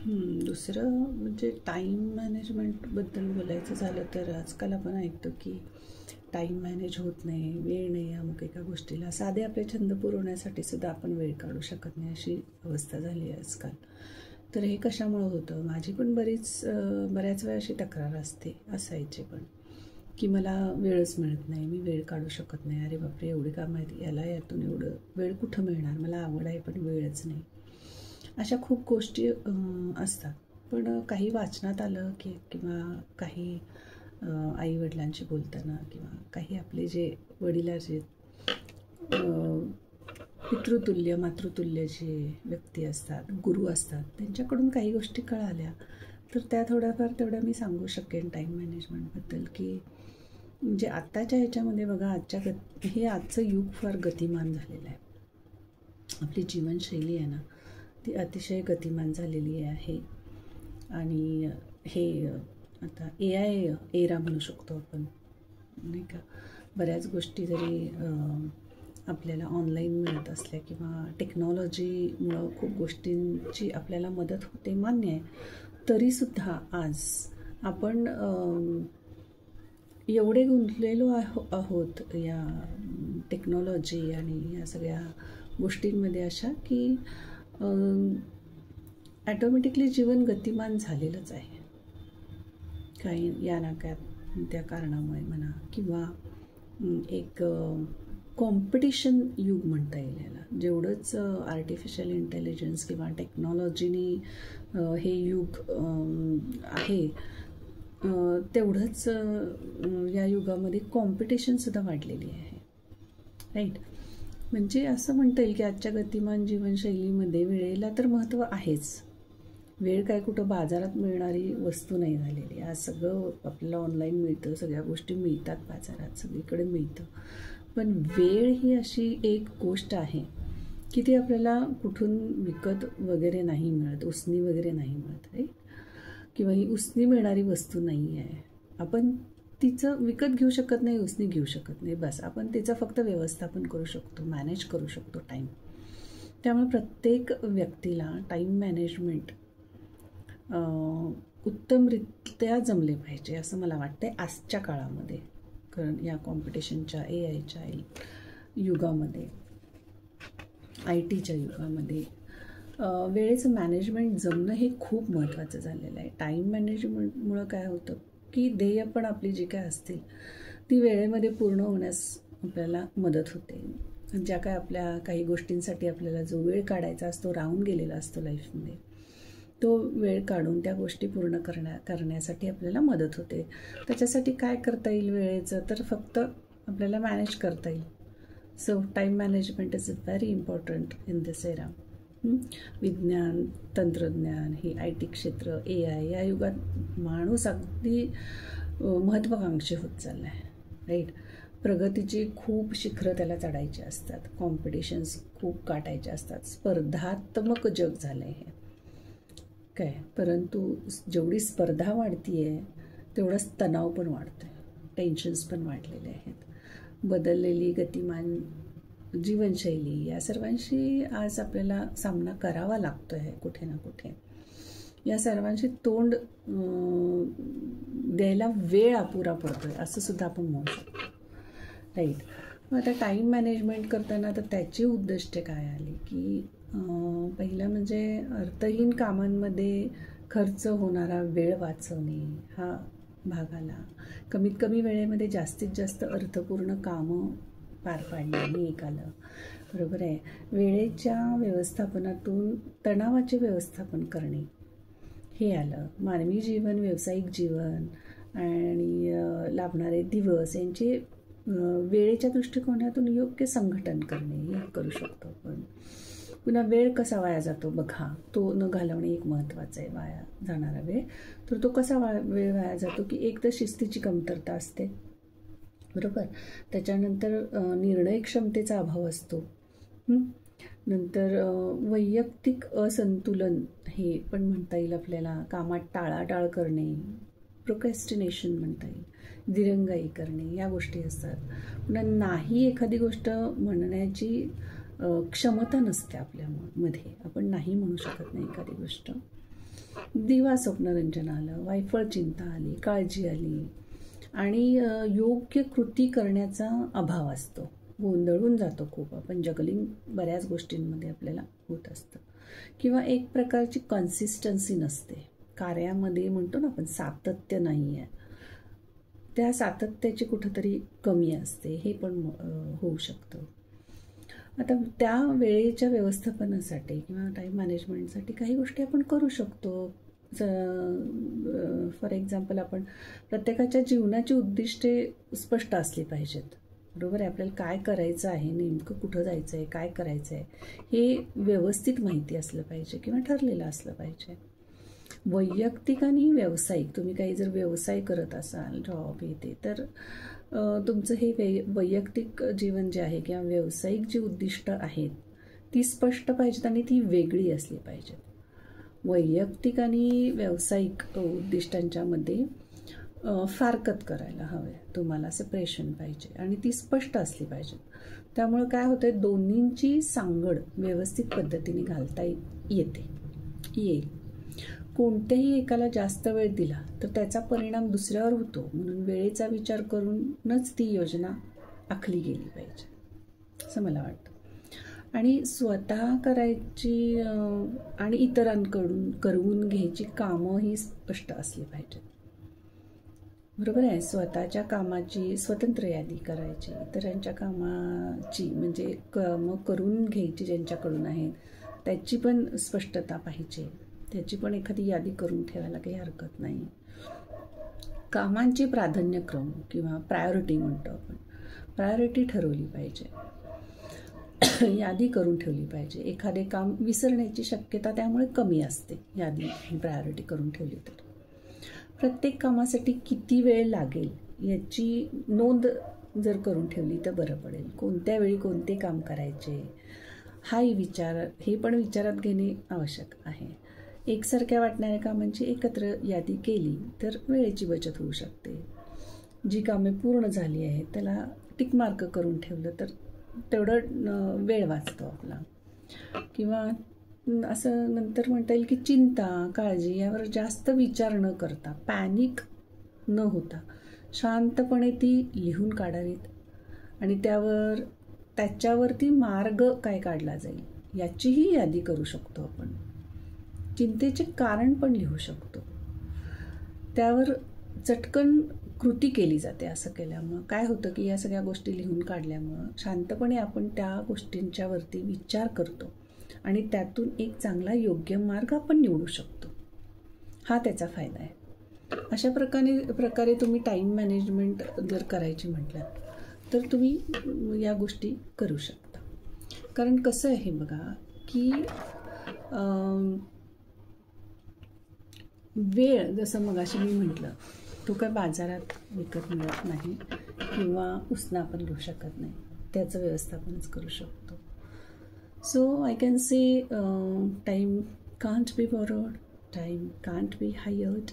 दुसरं म्हणजे टाईम मॅनेजमेंटबद्दल बोलायचं झालं तर आजकाल आपण ऐकतो की टाईम मॅनेज होत नाही, वेळ नाही अमुक एका गोष्टीला. साधे आपले छंद पुरवण्यासाठी सुद्धा आपण वेळ काढू शकत नाही अशी अवस्था झाली आहे आजकाल. तर हे कशामुळं होतं? माझी पण बऱ्याच वेळा अशी तक्रार असायची पण की मला वेळच मिळत नाही, मी वेळ काढू शकत नाही. अरे बापरे, एवढी कामं आहेत, यातून एवढं वेळ कुठं मिळणार? मला आवड आहे पण वेळच नाही. अशा खूप गोष्टी असतात. पण काही वाचनात आलं किंवा काही आईवडिलांशी बोलताना किंवा काही आपले जे वडिलाचे पितृतुल्य मातृतुल्य जे व्यक्ती असतात, गुरु असतात, त्यांच्याकडून काही गोष्टी कळाल्या. तर त्या थोड्याफार तेवढ्या मी सांगू शकेन टाईम मॅनेजमेंटबद्दल. की म्हणजे आत्ताच्या ह्याच्यामध्ये बघा, हे आजचं युग फार गतिमान झालेलं आहे. आपली जीवनशैली आहे ना, ती अतिशय गतिमान झालेली आहे. आणि हे आता AI एरा म्हणू शकतो आपण, नाही का. बऱ्याच गोष्टी जरी आपल्याला ऑनलाईन मिळत असल्या किंवा टेक्नॉलॉजीमुळं खूप गोष्टींची आपल्याला मदत होते, मान्य आहे. तरीसुद्धा आज आपण एवढे गुंतलेलो आहोत या टेक्नॉलॉजी आणि या सगळ्या गोष्टींमध्ये अशा की ॲटोमॅटिकली जीवन गतिमान झालेलंच आहे. काही या ना त्या कारणामुळे म्हणा किंवा एक कॉम्पिटिशन युग म्हणता येईल याला. जेवढंच आर्टिफिशियल इंटेलिजन्स किंवा टेक्नॉलॉजीनी हे युग आहे, तेवढंच या युगामध्ये कॉम्पिटिशनसुद्धा वाढलेली आहे, राईट. म्हणजे असं म्हणता येईल की आजच्या गतिमान जीवनशैलीमध्ये वेळेला तर महत्त्व आहेच. वेळ काय कुठं बाजारात मिळणारी वस्तू नाही झालेली. आज सगळं आपल्याला ऑनलाईन मिळतं, सगळ्या गोष्टी मिळतात बाजारात, सगळीकडे मिळतं. पण वेळ ही अशी एक गोष्ट आहे की ती आपल्याला कुठून विकत वगैरे नाही मिळत, उसनी वगैरे नाही मिळत, राईट. किंवा ही उसनी मिळणारी वस्तू नाही आहे. आपण तिचं विकत घेऊ शकत नाही, उसनी घेऊ शकत नाही. बस आपण तिचं फक्त व्यवस्थापन करू शकतो, मॅनेज करू शकतो टाईम. त्यामुळे प्रत्येक व्यक्तीला टाईम मॅनेजमेंट उत्तमरित्या जमले पाहिजे असं मला वाटतं आजच्या काळामध्ये. कारण या कॉम्पिटिशनच्या AIच्या युगामध्ये, IT युगामध्ये वेळेचं मॅनेजमेंट जमणं हे खूप महत्त्वाचं झालेलं आहे. टाईम मॅनेजमेंटमुळं काय होतं की ध्येय पण आपली जी काय असतील ती वेळेमध्ये पूर्ण होण्यास आपल्याला मदत होते. ज्या काय आपल्या काही गोष्टींसाठी आपल्याला जो वेळ काढायचा असतो, राहून गेलेला असतो लाईफमध्ये, तो वेळ काढून त्या गोष्टी पूर्ण करण्यासाठी आपल्याला मदत होते. त्याच्यासाठी काय करता येईल वेळेचं, तर फक्त आपल्याला मॅनेज करता येईल. So time management is very important in this era. विज्ञान, तंत्रज्ञान, ही IT क्षेत्र, AI या युगात माणूस अगदी महत्त्वाकांक्षी होत चालला आहे, राईट. प्रगतीची खूप शिखरं त्याला चढायची असतात, कॉम्पिटिशन्स खूप गाठायचे असतात, स्पर्धात्मक जग झालं आहे हे काय. परंतु जेवढी स्पर्धा वाढती आहे तेवढाच तणाव पण वाढतो आहे, टेन्शन्स पण वाढलेले आहेत. बदललेली गतिमान जीवनशैली या सर्वांशी आज आपल्याला सामना करावा लागतो आहे कुठे ना कुठे. या सर्वांशी तोंड द्यायला वेळ अपुरा पडतो आहे असं सुद्धा आपण म्हणू शकतो, राईट. मग आता टाईम मॅनेजमेंट करताना तर त्याची उद्दिष्टे काय आली की पहिलं म्हणजे अर्थहीन कामांमध्ये खर्च होणारा वेळ वाचवणे हा भाग आला. कमीत कमी वेळेमध्ये जास्तीत जास्त अर्थपूर्ण कामं पार पाडणे हे एक आलं, बरोबर आहे. वेळेच्या व्यवस्थापनातून तणावाचे व्यवस्थापन करणे हे आलं. मानवी जीवन, व्यावसायिक जीवन आणि लाभणारे दिवस यांचे वेळेच्या दृष्टिकोनातून योग्य संघटन करणे हे करू शकतो आपण. पुन्हा वेळ कसा वाया जातो बघा, तो न घालवणे एक महत्त्वाचं आहे. वाया जाणारा वेळ, तर तो कसा वेळ वाया जातो की एक तर शिस्तीची कमतरता असते, बरोबर. त्याच्यानंतर निर्णय क्षमतेचा अभाव असतो. नंतर वैयक्तिक असंतुलन हे पण म्हणता येईल आपल्याला. कामात टाळाटाळ करणे, प्रोक्रॅस्टिनेशन म्हणता येईल, दिरंगाई करणे या गोष्टी असतात. पुन्हा नाही एखादी गोष्ट म्हणण्याची क्षमता नसते आपल्यामध्ये, आपण नाही म्हणू शकत नाही एखादी गोष्ट. दिवा स्वप्नरंजन आलं, वायफळ चिंता आली, काळजी आली आणि योग्य कृती करण्याचा अभाव असतो. गोंधळून जातो खूप आपण, जगलिंग बऱ्याच गोष्टींमध्ये आपल्याला होत असतं. किंवा एक प्रकारची कन्सिस्टन्सी नसते कार्यामध्ये, म्हणतो ना आपण सातत्य नाही आहे, त्या सातत्याची कुठंतरी कमी असते, हे पण होऊ शकतं. आता त्या वेळेच्या व्यवस्थापनासाठी किंवा टाईम मॅनेजमेंटसाठी काही गोष्टी आपण करू शकतो. फॉर एक्झाम्पल, आपण प्रत्येकाच्या जीवनाची उद्दिष्टे स्पष्ट असली पाहिजेत. बरोबर आहे, आपल्याला काय करायचं आहे, नेमकं कुठं जायचं आहे, काय करायचं आहे, हे व्यवस्थित माहिती असलं पाहिजे किंवा ठरलेलं असलं पाहिजे. वैयक्तिक आणि व्यावसायिक, तुम्ही काही जर व्यवसाय करत असाल, जॉब येते, तर तुमचं हे वैयक्तिक जीवन जे आहे किंवा व्यावसायिक जी उद्दिष्ट आहेत ती स्पष्ट पाहिजेत आणि ती वेगळी असली पाहिजेत. वैयक्तिक आणि व्यावसायिक उद्दिष्टांच्यामध्ये फारकत करायला हवे, तुम्हाला सेपरेशन पाहिजे आणि ती स्पष्ट असली पाहिजे. त्यामुळे काय होतं, दोन्हींची सांगड व्यवस्थित पद्धतीने घालता येईल. कोणत्याही एकाला जास्त वेळ दिला तर त्याचा परिणाम दुसऱ्यावर होतो, म्हणून वेळेचा विचार करूनच ती योजना आखली गेली पाहिजे असं मला वाटतं. आणि स्वतः करायची आणि इतरांकडून करवून घ्यायची कामं ही स्पष्ट असली पाहिजेत. बरोबर आहे, स्वतःच्या कामाची स्वतंत्र यादी करायची, इतरांच्या कामाची म्हणजे कामं करून घ्यायची ज्यांच्याकडून आहेत त्याची पण स्पष्टता पाहिजे, त्याची पण एखादी यादी करून ठेवायला काही हरकत नाही. कामांची प्राधान्यक्रम किंवा प्रायोरिटी म्हणतो आपण, प्रायोरिटी ठरवली पाहिजे, यादी करून ठेवली पाहिजे. एखादे काम विसरण्याची शक्यता त्यामुळे कमी असते यादी प्रायोरिटी करून ठेवली तर. प्रत्येक कामासाठी किती वेळ लागेल याची नोंद जर करून ठेवली तर बरं पडेल. कोणत्या वेळी कोणते काम करायचे हे पण विचारात घेणे आवश्यक आहे. एकसारख्या वाटणाऱ्या कामांची एकत्र यादी केली तर वेळेची बचत होऊ शकते. जी कामे पूर्ण झाली आहेत त्याला टिकमार्क करून ठेवलं तर तेवढं वेळ वाचतो आपला. किंवा असं नंतर म्हणता येईल की चिंता, काळजी यावर जास्त विचार न करता, पॅनिक न होता शांतपणे ती लिहून काढावीत आणि त्याच्यावरती मार्ग काय काढला जाईल याचीही यादी करू शकतो आपण. चिंतेचे कारण पण लिहू शकतो, त्यावर चटकन कृती केली जाते. असं केल्यामुळं काय होतं की या सगळ्या गोष्टी लिहून काढल्यामुळं शांतपणे आपण त्या गोष्टींच्या वरती विचार करतो आणि त्यातून एक चांगला योग्य मार्ग आपण निवडू शकतो. हा त्याचा फायदा आहे. अशा प्रकारे तुम्ही टाईम मॅनेजमेंट जर करायची म्हटलं तर तुम्ही या गोष्टी करू शकता. कारण कसं आहे बघा की वेळ, जसं मगाशी मी म्हटलं, तो काय बाजारात विकत मिळत नाही किंवा उसनं आपण घेऊ शकत नाही, त्याचं व्यवस्थापनच करू शकतो. So I can say time can't be borrowed, time can't be hired,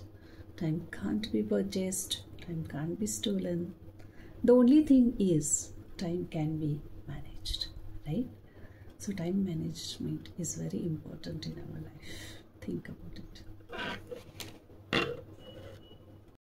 time can't be purchased, time can't be stolen. The only thing is time can be managed, right? So time management is very important in our life. Think about it.